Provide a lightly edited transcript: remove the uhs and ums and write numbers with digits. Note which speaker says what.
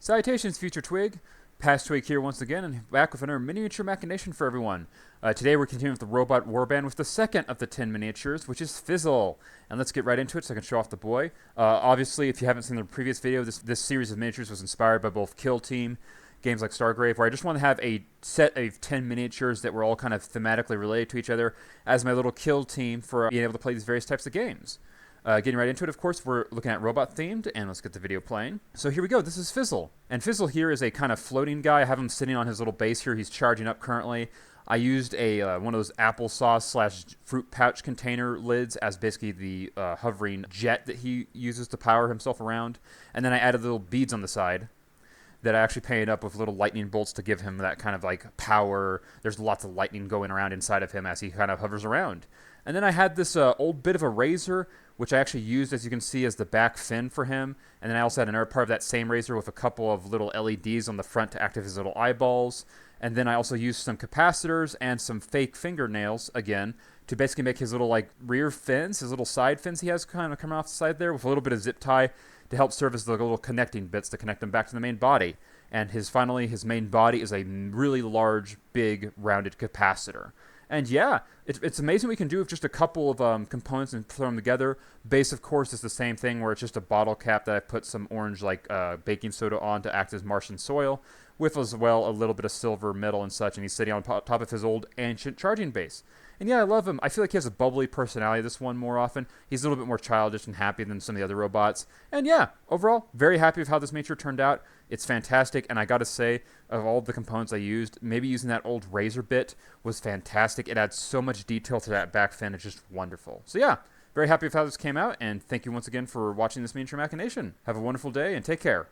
Speaker 1: Salutations, future Twig. Past Twig here once again, and back with another miniature machination for everyone. Today we're continuing with the robot Warband with the second of the 10 miniatures, which is Fiz2le. And let's get right into it so I can show off the boy. Obviously, if you haven't seen the previous video, this series of miniatures was inspired by both Kill Team, games like Stargrave, where I just want to have a set of 10 miniatures that were all kind of thematically related to each other as my little Kill Team for being able to play these various types of games. Getting right into it, of course, we're looking at robot themed, and let's get the video playing. So here we go, this is Fiz2le. And Fiz2le here is a kind of floating guy. I have him sitting on his little base here. He's charging up currently. I used one of those applesauce / fruit pouch container lids as basically the hovering jet that he uses to power himself around. And then I added little beads on the side that I actually painted up with little lightning bolts to give him that kind of like power. There's lots of lightning going around inside of him as he kind of hovers around. And then I had this old bit of a razor, which I actually used, as you can see, as the back fin for him. And then I also had another part of that same razor with a couple of little LEDs on the front to act as his little eyeballs. And then I also used some capacitors and some fake fingernails, again, to basically make his little like rear fins, his little side fins he has kind of coming off the side there, with a little bit of zip tie to help serve as the little connecting bits to connect them back to the main body. And finally, his main body is a really large, big, rounded capacitor. And yeah, it's amazing what we can do with just a couple of components and throw them together. Base, of course, is the same thing, where it's just a bottle cap that I put some orange like baking soda on to act as Martian soil, with as well a little bit of silver, metal, and such. And he's sitting on top of his old ancient charging base. And yeah, I love him. I feel like he has a bubbly personality, this one, more often. He's a little bit more childish and happy than some of the other robots. And yeah, overall, very happy with how this miniature turned out. It's fantastic, and I gotta say, of all the components I used, maybe using that old razor bit was fantastic. It adds so much detail to that back fin. It's just wonderful. So yeah, very happy with how this came out, and thank you once again for watching this miniature machination. Have a wonderful day, and take care.